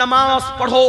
نماز پڑھو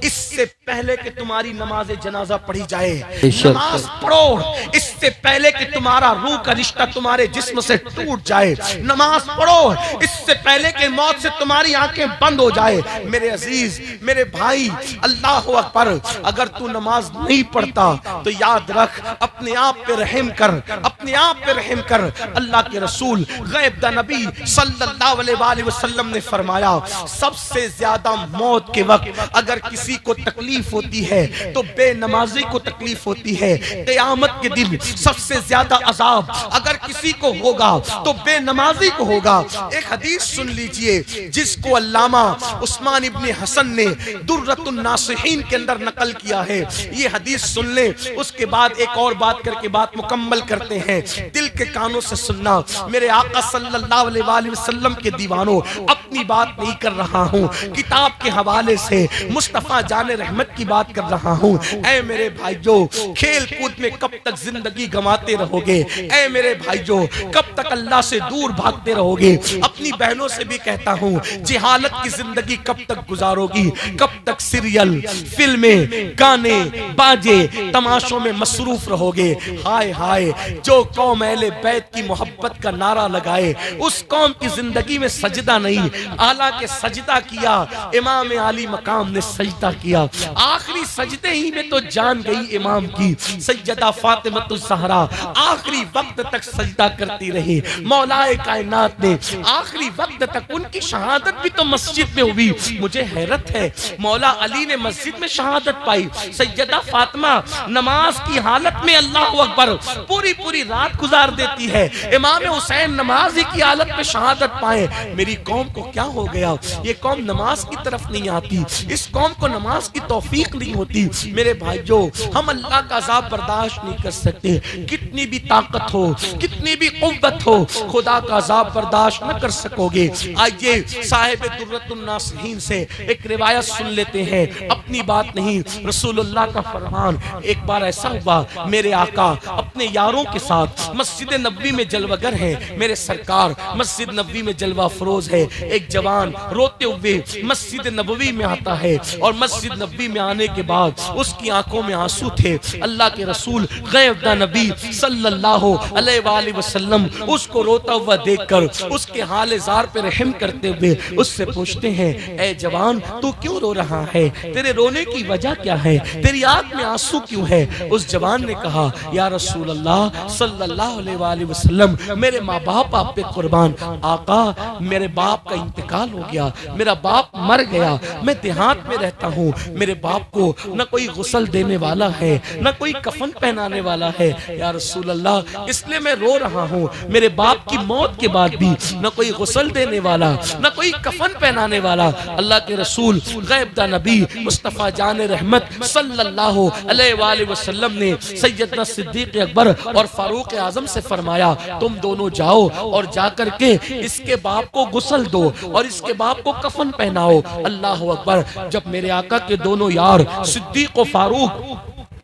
اس سے پہلے کہ تمہاری نماز جنازہ پڑھی جائے، نماز پڑھو اس سے پہلے کہ تمہارا روح کا رشتہ تمہارے جسم سے ٹوٹ جائے، نماز پڑھو اس سے پہلے کہ موت سے تمہاری آنکھیں بند ہو جائے۔ میرے عزیز، میرے بھائی، اللہ اکبر، اگر تو نماز نہیں پڑھتا تو یاد رکھ، اپنے آپ پہ رحم کر، اپنے آپ پہ رحم کر۔ اللہ کے رسول غیب دا نبی صلی اللہ علیہ وآلہ وسلم نے فرمایا، سب سے زیادہ موت کے وقت اگر کسی کو تکلیف ہوتی ہے تو بے نمازی کو تکلیف ہوتی ہے۔ قیامت کے دن سب سے زیادہ عذاب اگر کسی کو ہوگا تو بے نمازی کو ہوگا۔ ایک حدیث سن لیجئے جس کو علامہ عثمان ابن حسن نے درۃ الناصحین کے اندر نقل کیا ہے۔ یہ حدیث سن لیں، اس کے بعد ایک اور بات کر کے بات مکمل کرتے ہیں۔ دل کے کانوں سے سننا، میرے آقا صلی اللہ علیہ وآلہ وسلم کے دیوانوں، اپنی بات نہیں کر رہا ہوں، کتاب کے حوالے سے مصطفیٰ جان رحمت کی بات کر رہا ہوں۔ اے میرے بھائیو، کھیل کود میں کب تک زندگی گنواتے رہو گے؟ اے میرے بھائیو، کب تک اللہ سے دور بھاگتے رہو گے؟ اپنی بہنوں سے بھی کہتا ہوں، جہالت کی زندگی کب تک گزارو گی؟ کب تک سیریل، فلمیں، گانے، باجے، تماشوں میں مصروف رہو گے؟ ہائے ہائے، جو قوم اہل بیت کی محبت کا نعرہ لگائے اس قوم کی زندگی میں سجدہ نہیں، حالانکہ سجدہ کیا امام علی مقام نے سجدہ کیا، آخری سجدے ہی میں تو جان گئی امام کی۔ سیدہ فاطمہ الزہرا آخری وقت تک سجدہ کرتی رہی، مولا کائنات نے آخری وقت تک، ان کی شہادت بھی تو مسجد میں ہوئی۔ مجھے حیرت ہے، مولا علی نے مسجد میں شہادت پائی، سیدہ فاطمہ نماز کی حالت میں اللہ اکبر پوری رات گزار دیتی ہے، امام حسین نماز کی حالت میں شہادت پائے۔ میری قوم کو کیا ہو گیا؟ یہ قوم نماز کی طرف نہیں آتی، اس قوم کو نماز کی توفیق نہیں ہوتی۔ میرے بھائیو، ہم اللہ کا عذاب برداشت نہیں کر سکتے، کتنی بھی طاقت ہو، کتنی بھی قوت ہو، خدا کا عذاب برداشت نہ کر سکو گے۔ آئیے صاحب درۃ الناصحین سے ایک روایت سن لیتے ہیں، اپنی بات نہیں، رسول اللہ کا فرمان۔ ایک بار ایسا ہوا، میرے آقا اپنے یاروں کے ساتھ مسجد نبوی میں جلوہ گر ہے، میرے سرکار مسجد نبوی میں جلوہ فروز ہے۔ ایک جوان روتے ہوئے مسجد نبوی میں آتا ہے، اور مسجد نبوی میں آنے کے بعد اس کی آنکھوں میں آنسو تھے۔ اللہ کے رسول غیب دا نبی صلی اللہ علیہ وآلہ وسلم اس کو روتا ہوا دیکھ کر اس کے حال زار پہ رحم کرتے ہوئے اس سے پوچھتے ہیں، اے جوان، تو کیوں رو رہا ہے؟ تیرے رونے کی وجہ کیا ہے؟ تیری آنکھ میں آنسو کیوں ہے؟ اس جوان نے کہا، یا رسول اللہ صلی اللہ علیہ وآلہ وسلم، میرے ماں باپ آپ پہ قربان۔ آقا، میرے باپ کا انتقال ہو گیا، میرا باپ مر گیا، میں دیہات میں رہتا ہوں، میرے باپ کو نہ کوئی غسل دینے والا ہے، نہ کوئی کفن پہنانے والا ہے، یا رسول اللہ، اس لیے میں رو رہا ہوں۔ میرے باپ کی موت کے بعد بھی نہ کوئی غسل دینے والا، نہ کوئی کفن پہنانے والا۔ اللہ کے رسول غیب دا نبی مصطفیٰ جان رحمت صلی اللہ علیہ وآلہ وسلم نے سیدنا صدیق اکبر اور فاروق اعظم سے فرمایا، تم دونوں جاؤ اور جا کر کے اس کے باپ کو غسل دو اور اس کے باپ کو کفن پہناؤ۔ اللہ اکبر، جب میرے آقا کے دونوں یار صدیق و فاروق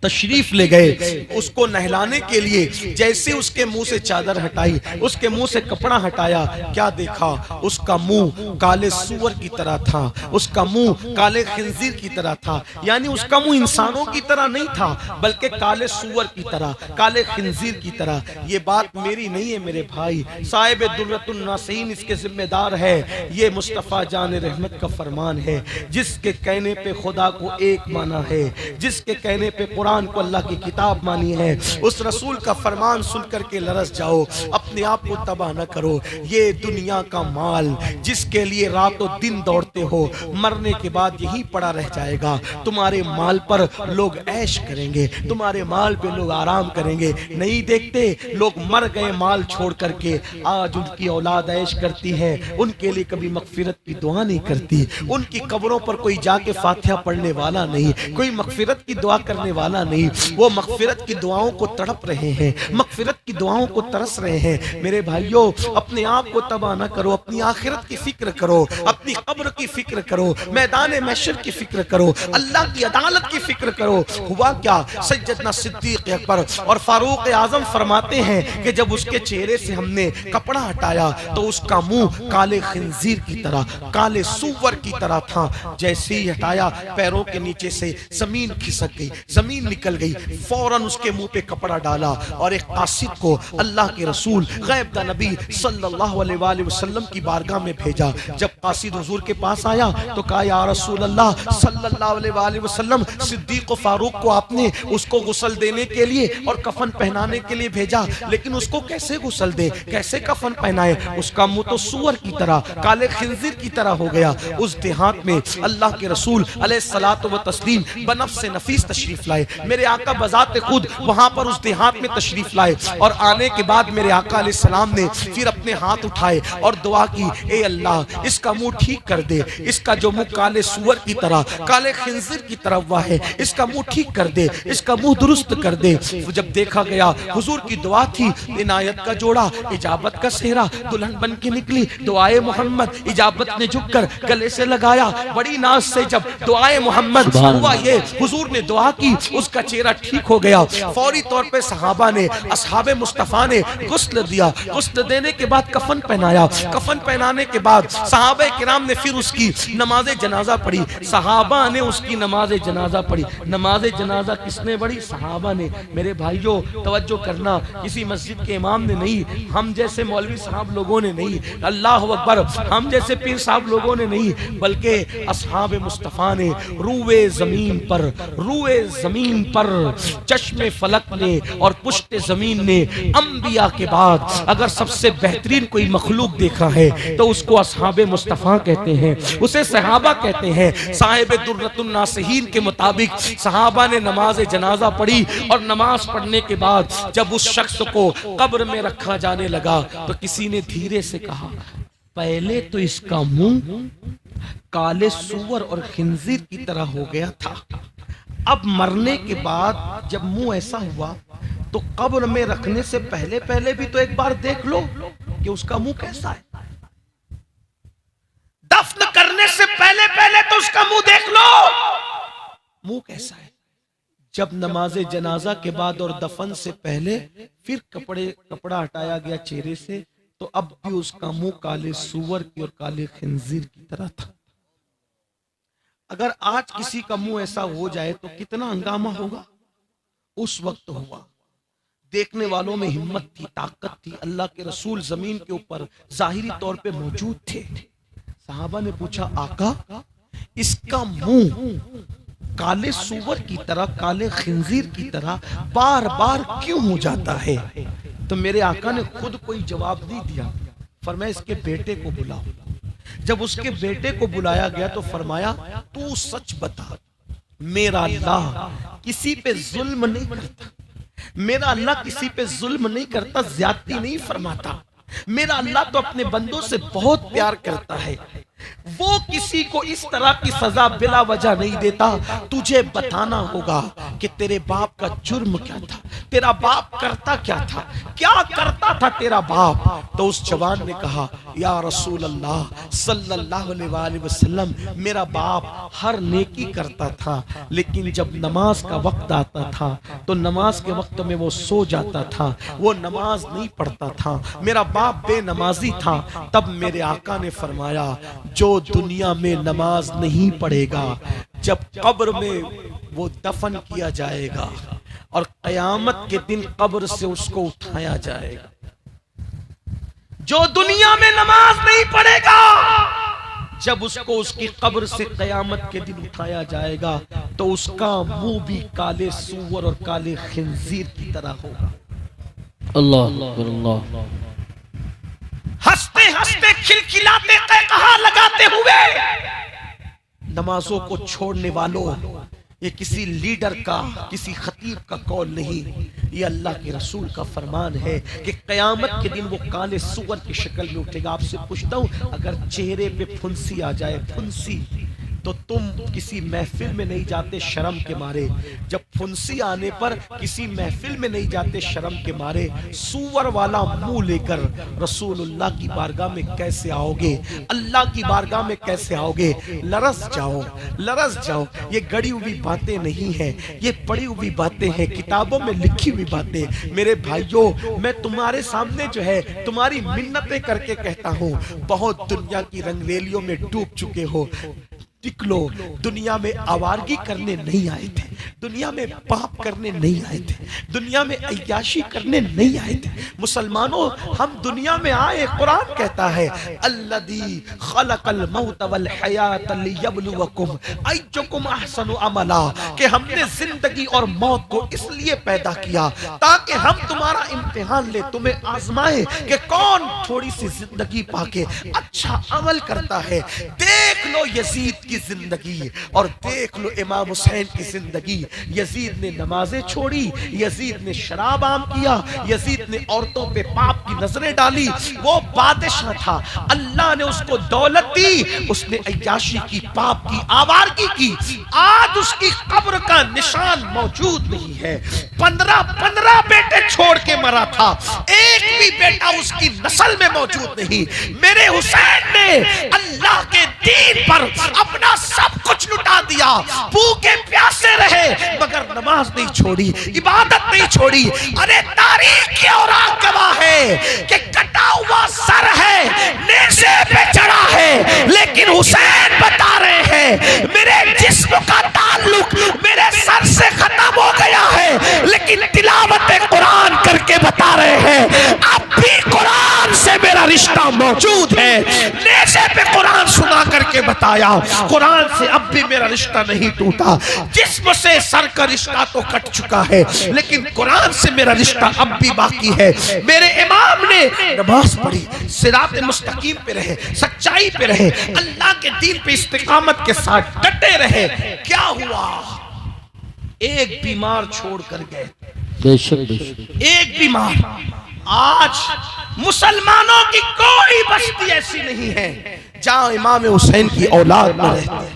تشریف لے گئے اس کو نہلانے کے لیے، جیسے اس کے منہ سے چادر ہٹائی، اس کے منہ سے کپڑا ہٹایا، کیا دیکھا؟ اس کا منہ کالے سور کی طرح تھا، اس کا منہ کالے خنزیر کی طرح تھا، یعنی اس کا منہ انسانوں کی طرح نہیں تھا بلکہ کالے سور کی طرح، کالے خنزیر کی طرح۔ یہ بات میری نہیں ہے میرے بھائی، صاحب درۃ الناصحین اس کے ذمہ دار ہے، یہ مصطفیٰ جان رحمت کا فرمان ہے۔ جس کے کہنے پہ خدا کو ایک مانا ہے، جس کے کہنے پہ قرآن کو اللہ کی کتاب مانی ہے، اس رسول کا فرمان سن کر کے لرز جاؤ، اپنے آپ کو تباہ نہ کرو۔ یہ دنیا کا مال جس کے لیے رات و دن دوڑتے ہو، مرنے کے بعد یہی پڑا رہ جائے گا۔ تمہارے مال پر لوگ عیش کریں گے، تمہارے مال پہ لوگ آرام کریں گے۔ نہیں دیکھتے لوگ مر گئے مال چھوڑ کر کے، آج ان کی اولاد عیش کرتی ہے، ان کے لیے کبھی مغفرت کی دعا نہیں کرتی، ان کی قبروں پر کوئی جا کے فاتحہ پڑھنے والا نہیں، کوئی مغفرت کی دعا کرنے والا مانا نہیں، وہ مغفرت کی دعاؤں کو تڑپ رہے ہیں، مغفرت کی دعاؤں کو ترس رہے ہیں۔ میرے بھائیوں، اپنے آپ کو تباہ نہ کرو، اپنی آخرت کی فکر کرو، اپنی قبر کی فکر کرو، میدان محشر کی فکر کرو، اللہ کی عدالت کی فکر کرو۔ ہوا کیا؟ سیدنا صدیق اکبر اور فاروق اعظم فرماتے ہیں کہ جب اس کے چہرے سے ہم نے کپڑا ہٹایا تو اس کا منہ کالے خنزیر کی طرح، کالے سور کی طرح تھا۔ جیسے ہی ہٹایا، پیروں کے نیچے سے زمین کھسک گئی، زمین نکل گئی، فوراً اس کے منہ پہ کپڑا ڈالا اور ایک قاصد کو اللہ کے رسول غیب دا نبی صلی اللہ علیہ وآلہ وسلم کی بارگاہ میں بھیجا۔ جب قاصد حضور کے پاس آیا تو کہا یا رسول اللہ صلی اللہ علیہ وآلہ وسلم، صدیق و فاروق کو آپ نے اس کو غسل دینے کے لیے اور کفن پہنانے کے لیے بھیجا، لیکن اس کو کیسے غسل دے، کیسے کفن پہنائے؟ اس کا منہ تو سور کی طرح، کالے خنزیر کی طرح ہو گیا۔ اس دیہات میں اللہ کے رسول علیہ الصلوۃ والتسلیم بنفس نفیس تشریف لائے، میرے آقا بذات خود وہاں پر اس دیہات میں تشریف لائے، اور آنے کے بعد میرے آقا علیہ السلام نے پھر اپنے ہاتھ اٹھائے اور دعا کی، اے اللہ اس کا منہ ٹھیک کر دے، اس کا جو منہ کالے سور کی طرح، کالے خنزیر کی طرح ہوا ہے، اس کا منہ ٹھیک کر دے، اس کا منہ درست کر دے۔ جب دیکھا گیا حضور کی دعا تھی، عنایت کا جوڑا، اجابت کا سہرا، دلہن بن کے نکلی، دعائے محمد، اجابت نے جھک کر گلے سے لگایا، بڑی ناز سے جب دعائے محمد ہوا، یہ حضور نے دعا کی، اس کا چہرہ ٹھیک ہو گیا۔ فوری طور پہ صحابہ نے، اصحاب مصطفیٰ نے غسل دیا، غسل دینے کے بعد کفن پہنایا، کفن پہنانے کے بعد صحابہ کرام نے پھر اس کی نماز جنازہ پڑھی، صحابہ نے اس کی نماز جنازہ پڑھی۔ نماز جنازہ کس نے پڑھی؟ صحابہ نے۔ میرے بھائیوں توجہ کرنا، کسی مسجد کے امام نے نہیں، ہم جیسے مولوی صاحب لوگوں نے نہیں، اللہ اکبر، ہم جیسے پیر صاحب لوگوں نے نہیں، بلکہ اصحاب مصطفیٰ نے روئے زمین پر، روئے زمین پر چشم فلک نے اور پشت زمین نے انبیاء کے بعد اگر سب سے بہترین کوئی مخلوق دیکھا ہے تو اس کو اصحاب مصطفیٰ کہتے ہیں، اسے صحابہ کہتے ہیں۔ صاحب درۃ الناصحین کے مطابق صحابہ نے نماز جنازہ پڑھی، اور نماز پڑھنے کے بعد جب اس شخص کو قبر میں رکھا جانے لگا تو کسی نے دھیرے سے کہا، پہلے تو اس کا منہ کالے سور اور خنزیر کی طرح ہو گیا تھا، اب مرنے کے بعد جب منہ ایسا ہوا تو قبر میں رکھنے سے پہلے پہلے بھی تو ایک بار دیکھ لو کہ اس کا منہ کیسا ہے، دفن کرنے سے پہلے پہلے تو اس کا منہ دیکھ لو، منہ کیسا ہے۔ جب نماز جنازہ کے بعد اور دفن سے پہلے پھر کپڑا ہٹایا گیا چہرے سے تو اب بھی اس کا منہ کالے سور کی اور کالے خنزیر کی طرح تھا۔ اگر آج کسی کا منہ ایسا ہو جائے تو کتنا ہنگامہ ہوگا؟ اس وقت ہوا۔ دیکھنے والوں میں ہمت تھی، طاقت تھی، اللہ کے رسول زمین کے اوپر ظاہری طور پہ موجود تھے۔ صحابہ نے پوچھا، آقا اس کا منہ کالے سور کی طرح، کالے خنزیر کی طرح بار بار کیوں ہو جاتا ہے؟ تو میرے آقا نے خود کوئی جواب نہیں دیا، فرمایا اس کے بیٹے کو بلاؤ۔ جب اس کے بیٹے کو بلایا گیا تو فرمایا، تو سچ بتا، میرا اللہ کسی پہ ظلم نہیں کرتا، میرا اللہ کسی پہ ظلم نہیں کرتا، زیادتی نہیں فرماتا، میرا اللہ تو اپنے بندوں سے بہت پیار کرتا ہے، وہ کسی کو اس طرح کی سزا بلا وجہ نہیں دیتا۔ تجھے بتانا ہوگا کہ تیرے باپ کا جرم کیا تھا، تیرا باپ کرتا کیا تھا، کیا کرتا تھا تیرا باپ؟ تو اس جوان نے کہا، یا رسول اللہ صلی اللہ علیہ وآلہ وسلم، میرا باپ ہر نیکی کرتا تھا، لیکن جب نماز کا وقت آتا تھا تو نماز کے وقت میں وہ سو جاتا تھا، وہ نماز نہیں پڑھتا تھا، میرا باپ بے نمازی تھا۔ تب میرے آقا نے فرمایا، جو دنیا میں نماز نہیں پڑھے گا، جب قبر میں وہ دفن کیا جائے گا اور قیامت کے دن قبر سے اس کو اٹھایا جائے گا، جو دنیا میں نماز نہیں پڑھے گا، جب اس کو اس کی قبر سے قیامت کے دن اٹھایا جائے گا تو اس کا منہ بھی کالے سور اور کالے خنزیر کی طرح ہوگا۔ اللہ اللہ، ہنستے ہنستے کھلکھلاتے قہقہا لگاتے ہوئے نمازوں کو چھوڑنے والوں، یہ کسی لیڈر کا، کسی خطیب کا قول نہیں، یہ اللہ کے رسول کا فرمان ہے کہ قیامت کے دن وہ کالے سور کی شکل میں اٹھے گا۔ آپ سے پوچھتا ہوں، اگر چہرے پہ پھنسی آ جائے، پھنسی تو تم کسی محفل میں نہیں جاتے شرم کے مارے، جب پھنسی آنے پر کسی محفل میں نہیں جاتے شرم کے مارے، سور والا منہ لے کر رسول اللہ کی بارگاہ میں کیسے آؤ گے؟ اللہ کی بارگاہ میں کیسے آؤ گے؟ لرز جاؤ، لرز جاؤ۔ یہ گڑی ہوئی باتیں نہیں ہیں، یہ پڑھی ہوئی باتیں ہیں، کتابوں میں لکھی ہوئی باتیں۔ میرے بھائیوں، میں تمہارے سامنے جو ہے تمہاری منتیں کر کے کہتا ہوں، بہت دنیا کی رنگریلیوں میں ڈوب چکے ہو، نکلو۔ دنیا میں آوارگی کرنے نہیں آئے تھے، دنیا میں پاپ کرنے نہیں آئے تھے، دنیا میں عیاشی کرنے نہیں آئے تھے۔ مسلمانوں، ہم دنیا میں آئے، قرآن کہتا ہے الذی خلق الموت والحیات لیبلوکم ایکم احسن عملا، کہ ہم نے زندگی اور موت کو اس لیے پیدا کیا تاکہ ہم تمہارا امتحان لے، تمہیں آزمائے کہ کون تھوڑی سی زندگی پا کے اچھا عمل کرتا ہے۔ دیکھ لو یزید کی زندگی اور دیکھ لو امام حسین کی زندگی۔ یزید نے نمازیں چھوڑی، یزید نے شراب عام کیا، یزید نے عورتوں پہ پاپ کی نظریں ڈالی۔ وہ بادشاہ تھا، اللہ نے اس کو دولت دی، اس نے عیاشی کی، پاپ کی، آوارگی کی۔ آج اس کی قبر کا نشان موجود نہیں ہے۔ 15 بیٹے چھوڑ کے مرا تھا، ایک بھی بیٹا اس کی نسل میں موجود نہیں۔ میرے حسین نے اللہ کے دین پر اپنا سب کچھ لٹا دیا، بھوکے پیاسے رہے مگر نماز نہیں چھوڑی، عبادت نہیں چھوڑی۔ ارے تاریخ کی اوراق گواہ ہے کہ کٹا ہوا سر ہے، نیزے پہ چڑھا ہے، لیکن حسین بتا رہے ہیں میرے جسم کا تعلق میرے سر سے ختم ہو گیا ہے، لیکن تلاوت قرآن کر کے بتا رہے ہیں اب بھی قرآن سے میرا رشتہ موجود ہے۔ نیزے پہ قرآن سنا کر کے بتایا قرآن سے اب بھی میرا رشتہ نہیں ٹوٹا۔ جسم سے سر کا رشتہ تو کٹ چکا ہے، لیکن قرآن سے میرا رشتہ اب بھی باقی ہے۔ میرے امام نے نماز پڑھی، صراط مستقیم پہ رہے، سچائی پہ رہے، اللہ کے دین پہ استقامت کے ساتھ ڈٹے رہے۔ کیا ہوا؟ ایک بیمار چھوڑ کر گئے، بے شک بے شک۔ ایک بیمار۔ آج مسلمانوں کی کوئی بستی ایسی نہیں ہے جہاں امام حسین کی اولاد نہ رہتے۔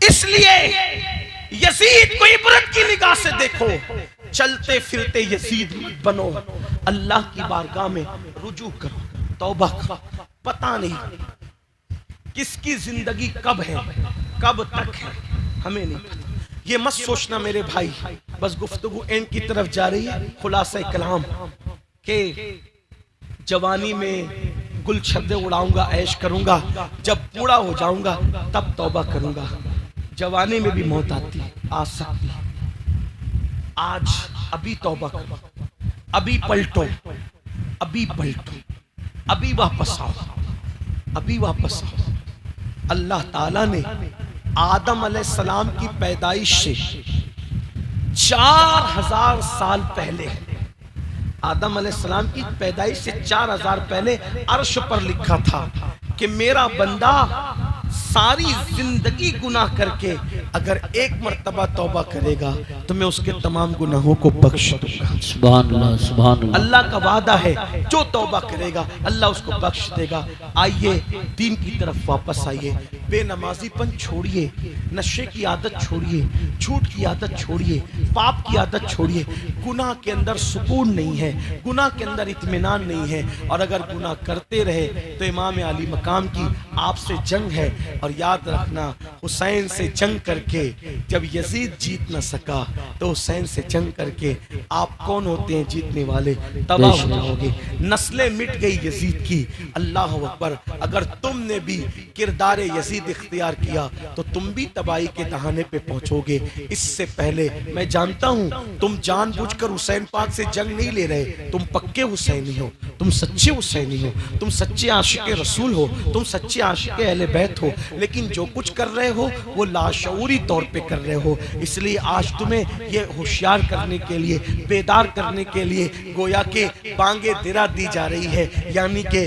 اس لیے یزید کو عبرت کی نگاہ سے دیکھو، چلتے پھرتے یزید مت بنو، اللہ کی بارگاہ میں رجوع کرو، توبہ کرو۔ پتہ نہیں کس کی زندگی کب ہے، کب تک ہے، ہمیں نہیں پتہ۔ یہ مت سوچنا میرے بھائی، بس گفتگو اینڈ کی طرف جا رہی ہے۔ خلاصہ کلام کہ جوانی میں گل چھدے اڑاؤں گا، عیش کروں گا، جب بوڑھا ہو جاؤں گا تب توبہ کروں گا۔ جوانی میں بھی موت آتی، آ سکتی۔ آج ابھی توبہ کرو، ابھی پلٹو، ابھی پلٹو، ابھی واپس آؤ، ابھی واپس آؤ۔ اللہ تعالیٰ نے آدم علیہ السلام کی پیدائش سے 4000 سال پہلے، آدم علیہ السلام کی پیدائش سے 4000 پہلے عرش پر لکھا تھا کہ میرا بندہ ساری زندگی گناہ کر کے اگر ایک مرتبہ توبہ کرے گا تو میں اس کے تمام گناہوں کو بخش دوں گا۔ سبحان اللہ سبحان اللہ۔ اللہ کا وعدہ ہے جو توبہ کرے گا اللہ اس کو بخش دے گا۔ آئیے دین کی طرف واپس آئیے، بے نمازی پن چھوڑیے، نشے کی عادت چھوڑیے، جھوٹ کی عادت چھوڑیے، پاپ کی عادت چھوڑیے۔ گناہ کے اندر سکون نہیں ہے، گناہ کے اندر اطمینان نہیں ہے، اور اگر گناہ کرتے رہے تو امام علی مقام کی آپ سے جنگ ہے۔ اور یاد رکھنا حسین سے جنگ کر کے جب یزید جیت نہ سکا تو حسین سے جنگ کر کے آپ کون ہوتے ہیں جیتنے والے؟ تباہ ہو جاؤ گے، نسلیں مٹ گئی یزید کی۔ اللہ اکبر، اگر تم نے بھی کردار یزید اختیار کیا تو تم بھی تباہی کے دہانے پہ پہنچو گے۔ اس سے پہلے میں جانتا ہوں تم جان بوجھ کر حسین پاک سے جنگ نہیں لے رہے، تم پکے حسینی ہو، تم سچے حسینی ہو، تم سچے عاشق رسول ہو، تم سچے عاشق اہل بیت ہو، لیکن جو کچھ کر رہے ہو وہ لاشعوری طور پہ کر رہے ہو۔ اس لیے آج تمہیں یہ ہوشیار کرنے کے لیے، بیدار کرنے کے لیے گویا کہ بانگے درا دی جا رہی ہے، یعنی کہ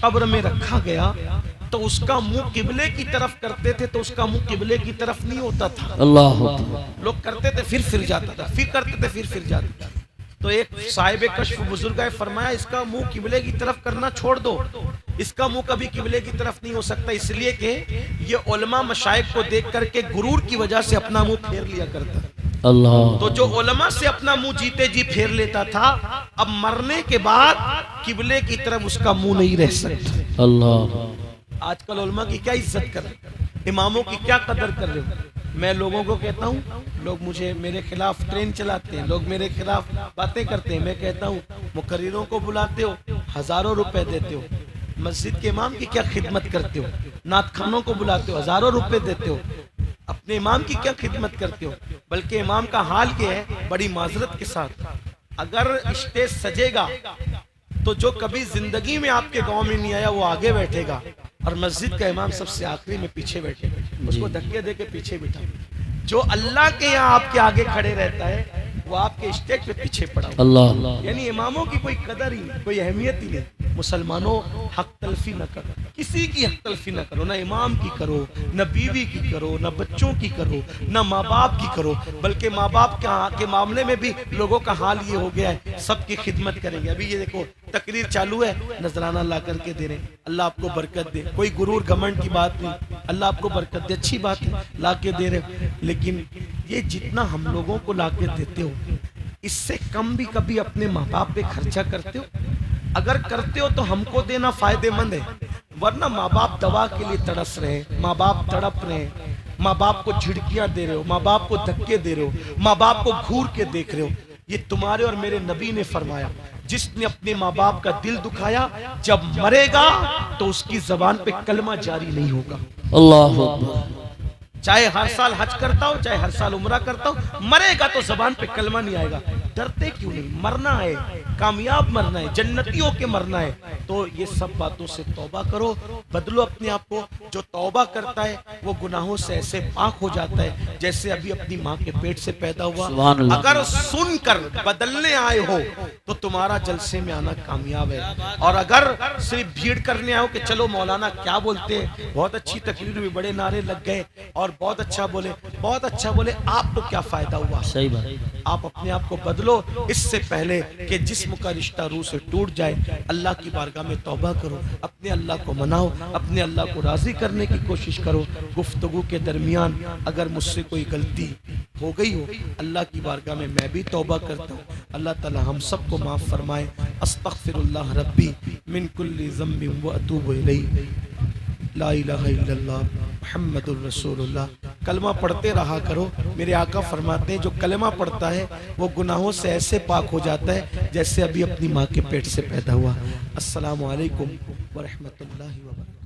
قبر میں رکھا گیا تو اس کا منہ قبلے کی طرف کرتے تھے تو اس کا منہ قبلے کی طرف نہیں ہوتا تھا. اللہ لوگ کرتے تھے پھر جاتا تھا, پھر کرتے تھے پھر جاتا تھا. تو ایک صاحب کشف بزرگ ہے فرمایا اس کا منہ قبلے کی طرف کرنا چھوڑ دو, اس کا منہ کبھی قبلے کی طرف نہیں ہو سکتا, اس لیے کہ یہ علماء مشائخ کو دیکھ کر کے غرور کی وجہ سے اپنا منہ پھیر لیا کرتا. اللہ تو جو علماء سے اپنا منہ جیتے جی پھیر لیتا تھا, اب مرنے کے بعد قبلے کی طرف اس کا منہ نہیں رہ سکتا. اللہ آج کل علماء کی کیا عزت کر رہے, اماموں کی کیا قدر کر رہے ہو. میں لوگوں کو کہتا ہوں, لوگ مجھے میرے خلاف ٹرین چلاتے ہیں, لوگ میرے خلاف باتیں کرتے ہیں, میں کہتا ہوں مقرروں کو بلاتے ہو, ہزاروں روپے دیتے ہو, مسجد کے امام کی کیا خدمت کرتے ہو, نعت خانوں کو بلاتے ہو, ہزاروں روپے دیتے ہو, اپنے امام کی کیا خدمت کرتے ہو. بلکہ امام کا حال کیا ہے, بڑی معذرت کے ساتھ, اگر اسٹیج سجے گا تو جو کبھی زندگی میں آپ کے گاؤں میں نہیں آیا وہ آگے بیٹھے گا, اور مسجد کا امام سب سے آخری میں پیچھے بیٹھے گا, اس کو دھکے دے کے پیچھے بٹھا. جو اللہ کے یہاں آپ کے آگے کھڑے رہتا ہے وہ آپ کے اسٹیج پہ پیچھے پڑا. اللہ یعنی اماموں کی کوئی قدر ہی نہیں, کوئی اہمیت ہی نہیں. مسلمانوں حق تلفی نہ کرو, کسی کی حق تلفی نہ کرو, نہ امام کی کرو, نہ بیوی کی کرو, نہ بچوں کی کرو, نہ ماں باپ کی کرو. بلکہ ماں باپ کے معاملے میں بھی لوگوں کا حال یہ ہو گیا ہے, سب کی خدمت کریں گے. ابھی یہ دیکھو تقریر چالو ہے, نذرانہ لا کر کے دے رہے ہیں, اللہ آپ کو برکت دے, کوئی غرور گھمنڈ کی بات نہیں, اللہ آپ کو برکت دے, اچھی بات ہے لا کے دے رہے. لیکن یہ جتنا ہم لوگوں کو لا کے دیتے ہو اس سے کم بھی کبھی اپنے ماں باپ پہ خرچہ کرتے ہو. اگر کرتے ہو تو ہم کو دینا فائدے مند ہے, ورنہ ماں باپ دوا کے لیے تڑس رہے ہیں, ماں باپ تڑپ رہے ہیں, ماں باپ کو جھڑکیاں دے رہے ہو, ماں باپ کو دھکے دے رہے ہو, ماں باپ کو گھور کے دیکھ رہے ہو. یہ تمہارے اور میرے نبی نے فرمایا, جس نے اپنے ماں باپ کا دل دکھایا جب مرے گا تو اس کی زبان پہ کلمہ جاری نہیں ہوگا. اللہ چاہے ہر سال حج کرتا ہو, چاہے ہر سال عمرہ کرتا ہو, مرے گا تو زبان پہ کلمہ نہیں آئے گا. ڈرتے کیوں نہیں, مرنا ہے, کامیاب مرنا ہے, جنتی ہو کے مرنا ہے. تو یہ سب باتوں سے توبہ کرو, بدلو اپنے آپ کو. جو توبہ کرتا ہے وہ گناہوں سے ایسے پاک ہو جاتا ہے جیسے ابھی اپنی ماں کے پیٹ سے پیدا ہوا. اگر سن کر بدلنے آئے ہو تو تمہارا جلسے میں آنا کامیاب ہے, اور اگر صرف بھیڑ کرنے آئے ہو کہ چلو مولانا کیا بولتے ہیں, بہت اچھی تقریر ہوئی, بڑے نعرے لگ گئے اور بہت اچھا بولے, بہت اچھا بولے, آپ کو کیا فائدہ ہوا. صحیح بات. آپ اپنے آپ کو بدلو اس سے پہلے کہ جسم کا رشتہ روح سے ٹوٹ جائے. اللہ کی بارگاہ میں توبہ کرو, اپنے اللہ کو مناؤ, اپنے اللہ کو راضی کرنے کی کوشش کرو. گفتگو کے درمیان اگر مجھ سے کوئی غلطی ہو گئی ہو, اللہ کی بارگاہ میں بھی توبہ کرتا ہوں. اللہ تعالی ہم سب کو معاف فرمائے. استغفر اللہ ربی من کل ذنب و اتوب الیہ. لا الہ الا اللہ محمد الرسول اللہ. کلمہ پڑھتے رہا کرو. میرے آقا فرماتے ہیں جو کلمہ پڑھتا ہے وہ گناہوں سے ایسے پاک ہو جاتا ہے جیسے ابھی اپنی ماں کے پیٹ سے پیدا ہوا. السلام علیکم ورحمۃ اللہ وبرکاتہ.